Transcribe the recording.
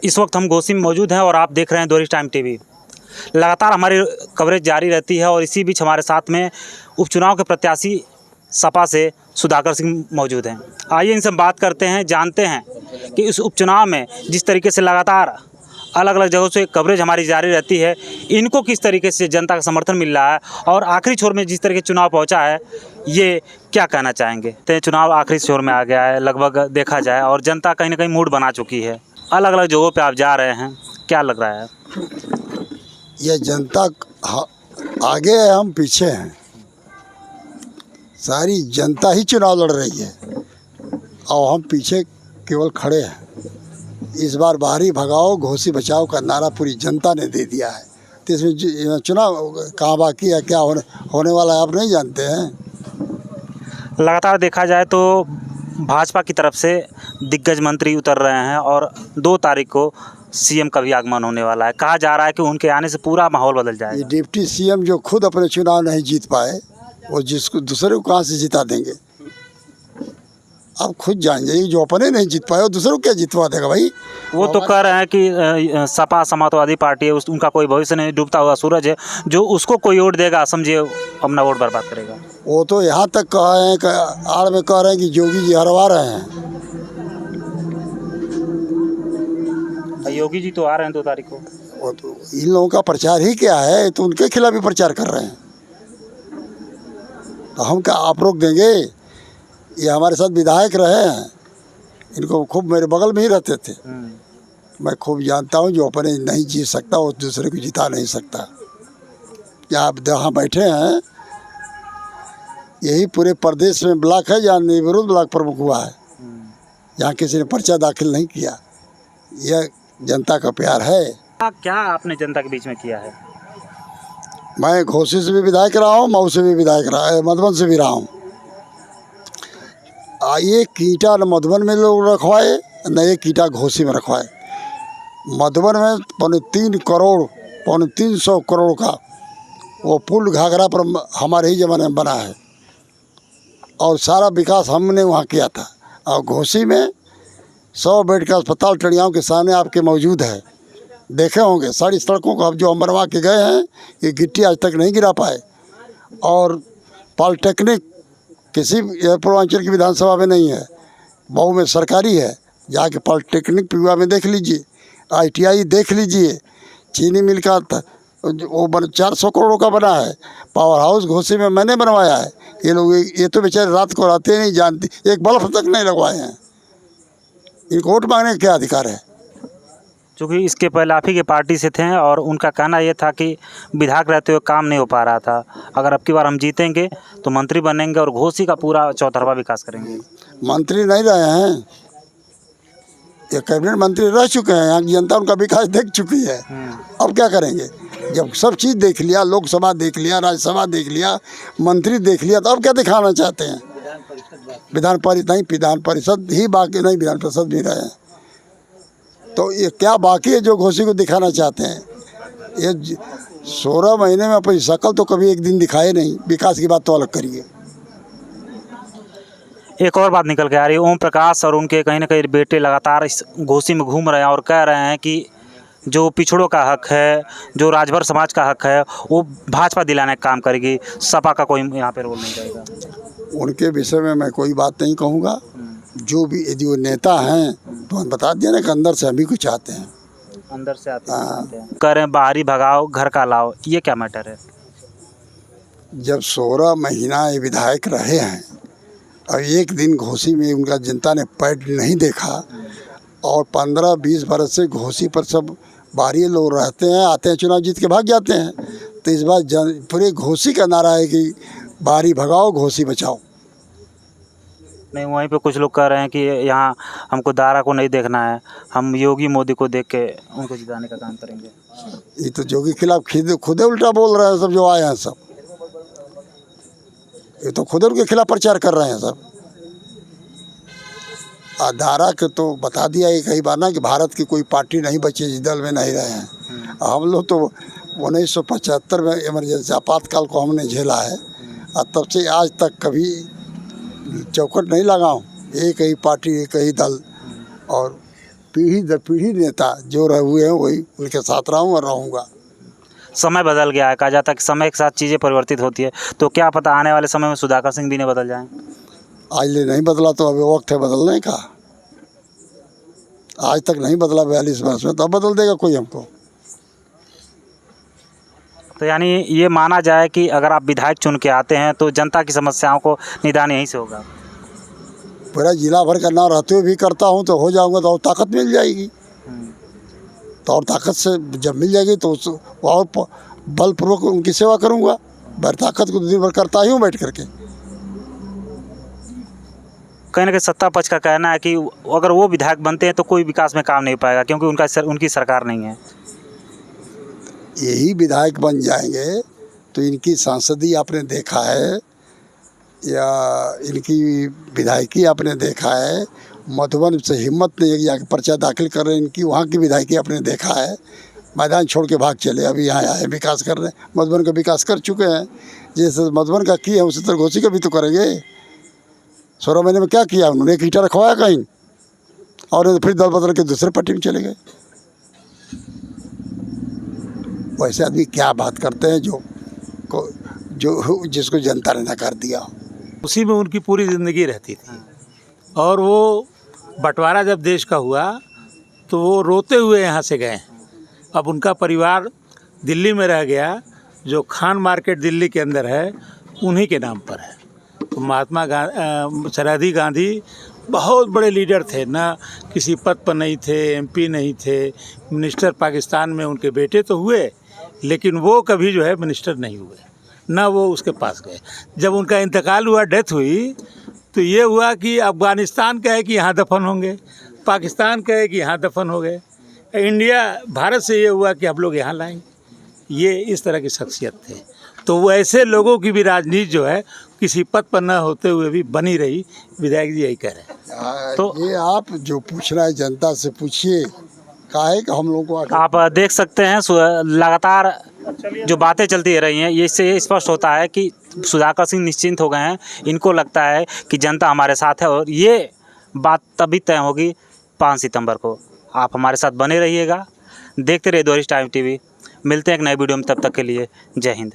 इस वक्त हम घोसी में मौजूद हैं और आप देख रहे हैं दोहरी टाइम टीवी। लगातार हमारी कवरेज जारी रहती है और इसी बीच हमारे साथ में उपचुनाव के प्रत्याशी सपा से सुधाकर सिंह मौजूद हैं। आइए इनसे बात करते हैं, जानते हैं कि इस उपचुनाव में जिस तरीके से लगातार अलग अलग जगहों से कवरेज हमारी जारी रहती है, इनको किस तरीके से जनता का समर्थन मिल रहा है और आखिरी छोर में जिस तरीके चुनाव पहुंचा है, ये क्या कहना चाहेंगे। तो चुनाव आखिरी छोर में आ गया है लगभग देखा जाए और जनता कहीं ना कहीं मूड बना चुकी है। अलग अलग जगहों पे आप जा रहे हैं, क्या लग रहा है? ये जनता आगे है, हम पीछे हैं। सारी जनता ही चुनाव लड़ रही है और हम पीछे केवल खड़े हैं। इस बार बाहरी भगाओ घोसी बचाओ का नारा पूरी जनता ने दे दिया है। तो इसमें चुनाव कहाँ बाकी है, क्या होने वाला है आप नहीं जानते हैं। लगातार देखा जाए तो भाजपा की तरफ से दिग्गज मंत्री उतर रहे हैं और 2 तारीख को सीएम का भी आगमन होने वाला है। कहा जा रहा है कि उनके आने से पूरा माहौल बदल जाएगा। ये डिप्टी सीएम जो खुद अपने चुनाव नहीं जीत पाए, वो जिसको दूसरे को कहाँ से जिता देंगे। आप खुद जान जाइए, जो अपने नहीं जीत पाए वो दूसरे को क्या जितवा देगा भाई। वो तो कह रहे हैं कि सपा समाजवादी पार्टी है, उनका कोई भविष्य नहीं, डूबता हुआ सूरज है, जो उसको कोई वोट देगा समझिए अपना वोट बर्बाद करेगा। वो तो यहाँ तक कहा है, आड़ में कह रहे हैं कि योगी जी हरवा रहे हैं। योगी जी तो आ रहे हैं 2 तारीख को। वो तो इन लोगों का प्रचार ही क्या है, तो उनके खिलाफ भी प्रचार कर रहे हैं। तो हम क्या आप रोक देंगे? ये हमारे साथ विधायक रहे हैं, इनको खूब मेरे बगल में ही रहते थे। मैं खूब जानता हूँ, जो अपने नहीं जीत सकता वो दूसरे को जिता नहीं सकता। क्या आप जहाँ बैठे हैं, यही पूरे प्रदेश में ब्लॉक है जहाँ विरोध ब्लॉक प्रमुख हुआ है, यहाँ किसी ने पर्चा दाखिल नहीं किया। यह जनता का प्यार है। क्या आपने जनता के बीच में किया है? मैं घोसी से भी विधायक रहा हूँ, मऊ से भी विधायक रहा, मधुबन से भी रहा हूँ। एक ईंटा न मधुबन में लोग रखवाए, न एक ईंटा घोसी में रखवाए। मधुबन में 300 करोड़ का वो पुल घाघरा पर हमारे ही ज़माने में बना है और सारा विकास हमने वहाँ किया था। और घोसी में 100 बेड का अस्पताल टड़ियाओं के सामने आपके मौजूद है, देखे होंगे। सारी सड़कों को अब जो हम बनवा के गए हैं, ये गिट्टी आज तक नहीं गिरा पाए। और पॉलिटेक्निक किसी पूर्वांचल की विधानसभा में नहीं है, मऊ में सरकारी है। जाके पॉलिटेक्निक पिवा में देख लीजिए, ITI देख लीजिए। चीनी मिल का वो 400 करोड़ का बना है। पावर हाउस घोसी में मैंने बनवाया है। ये लोग ये तो बेचारे रात को रहते नहीं जानते, एक बल्ब तक नहीं लगवाए हैं। इनको वोट मांगने का क्या अधिकार है? क्योंकि इसके पहले आप ही के पार्टी से थे और उनका कहना ये था कि विधायक रहते हुए काम नहीं हो पा रहा था, अगर अब की बार हम जीतेंगे तो मंत्री बनेंगे और घोसी का पूरा चौतरफा विकास करेंगे। मंत्री नहीं रहे हैं, ये कैबिनेट मंत्री रह चुके हैं। यहाँ की जनता उनका विकास देख चुकी है। अब क्या करेंगे? जब सब चीज़ देख लिया, लोकसभा देख लिया, राज्यसभा देख लिया, मंत्री देख लिया, तो अब क्या दिखाना चाहते हैं? विधान परिषद ही बाकी नहीं, विधान परिषद भी रहे हैं, तो ये क्या बाकी है जो घोसी को दिखाना चाहते हैं? ये 16 महीने में अपनी शक्ल तो कभी एक दिन दिखाए नहीं। विकास की बात तो अलग करिए। एक और बात निकल के आ रही है, ओम प्रकाश और उनके कहीं ना कहीं बेटे लगातार इस घोसी में घूम रहे हैं और कह रहे हैं कि जो पिछड़ों का हक है, जो राजभर समाज का हक है, वो भाजपा दिलाने का काम करेगी, सपा का कोई यहाँ पे रोल नहीं रहेगा। उनके विषय में मैं कोई बात नहीं कहूँगा। जो भी यदि वो नेता हैं तो हम बता दिए ना कि अंदर से हम भी कुछ चाहते हैं, अंदर से आते हैं। कह रहे हैं बाहरी भगाओ घर का लाओ, ये क्या मैटर है? जब 16 महीना ये विधायक रहे हैं और एक दिन घोसी में उनका जनता ने पैर नहीं देखा और 15-20 बरस से घोसी पर सब बाहरी लोग रहते हैं, आते हैं, चुनाव जीत के भाग जाते हैं। तो इस बार पूरे घोसी का नारा है कि बाहरी भगाओ घोसी बचाओ। नहीं, वहीं पे कुछ लोग कह रहे हैं कि यहाँ हमको दारा को नहीं देखना है, हम योगी मोदी को देख के उनको जिताने का काम करेंगे। ये तो योगी के खिलाफ खुदे उल्टा बोल रहे हैं सब, जो आए हैं सब। ये तो खुद उनके खिलाफ प्रचार कर रहे हैं सब। दारा के तो बता दिया ये कई बार ना कि भारत की कोई पार्टी नहीं बची जिस दल में नहीं रहे हैं। हम लोग तो 1975 में इमरजेंसी आपातकाल को हमने झेला है और तब से आज तक कभी चौखट नहीं लगा हूँ। एक ही पार्टी, एक ही दल, और पीढ़ी दर पीढ़ी नेता जो रहे हुए हैं वही उनके साथ रहा हूँ और रहूँगा। समय बदल गया है, कहा जाता है कि समय के साथ चीज़ें परिवर्तित होती है, तो क्या पता आने वाले समय में सुधाकर सिंह भी ने बदल जाएं। आज ले नहीं बदला तो अभी वक्त है बदलने का। आज तक नहीं बदला 42 वर्ष में, तो अब बदल देगा कोई हमको। तो यानी ये माना जाए कि अगर आप विधायक चुन के आते हैं तो जनता की समस्याओं को निदान यहीं से होगा। पूरा जिला भर का नाम रहते हुए भी करता हूँ तो हो जाऊँगा तो और ताकत मिल जाएगी। तो और ताकत से जब मिल जाएगी तो और बलपूर्वक उनकी सेवा करूँगा। भर ताकत को दिन भर करता ही हूँ बैठ करके। कहीं ना कहीं सत्ता पक्ष का कहना है कि अगर वो विधायक बनते हैं तो कोई विकास में काम नहीं पाएगा क्योंकि उनकी सरकार नहीं है। यही विधायक बन जाएंगे तो इनकी सांसदी आपने देखा है या इनकी विधायकी आपने देखा है। मधुबन से हिम्मत नहीं है कि जाके पर्चा दाखिल कर रहे हैं। इनकी वहाँ की विधायकी आपने देखा है, मैदान छोड़ के भाग चले, अभी यहाँ आए विकास कर रहे हैं। मधुबन का विकास कर चुके हैं, जैसे मधुबन का किया उसी तरह घोसी का भी तो करेंगे। 16 महीने में क्या किया उन्होंने? एक ईंटा रखवाया कहीं और फिर दल बदल के दूसरे पार्टी में चले गए। वैसे आदमी क्या बात करते हैं जो जिसको जनता ने नकार दिया। उसी में उनकी पूरी ज़िंदगी रहती थी। और वो बंटवारा जब देश का हुआ तो वो रोते हुए यहाँ से गए। अब उनका परिवार दिल्ली में रह गया, जो खान मार्केट दिल्ली के अंदर है उन्हीं के नाम पर है। तो महात्मा सरहदी गांधी बहुत बड़े लीडर थे, ना किसी पद पर नहीं थे, एमपी नहीं थे, मिनिस्टर पाकिस्तान में उनके बेटे तो हुए लेकिन वो कभी जो है मिनिस्टर नहीं हुए, ना वो उसके पास गए। जब उनका इंतकाल हुआ, डेथ हुई, तो ये हुआ कि अफ़गानिस्तान कहे कि यहाँ दफन होंगे, पाकिस्तान कहे कि यहाँ दफन हो गए, इंडिया भारत से ये हुआ कि हम लोग यहाँ लाएंगे। ये इस तरह की शख्सियत थे। तो वो ऐसे लोगों की भी राजनीति जो है किसी पद पर न होते हुए भी बनी रही। विधायक जी यही कह रहे हैं। तो ये आप जो पूछना है जनता से पूछिए, काहे कि हम लोगों को आप देख सकते हैं लगातार जो बातें चलती रही हैं, इससे ये स्पष्ट होता है कि सुधाकर सिंह निश्चिंत हो गए हैं। इनको लगता है कि जनता हमारे साथ है और ये बात तभी तय होगी 5 सितंबर को। आप हमारे साथ बने रहिएगा, देखते रहिए द्वारिश टाइम टीवी। मिलते हैं एक नए वीडियो में, तब तक के लिए जय हिंद।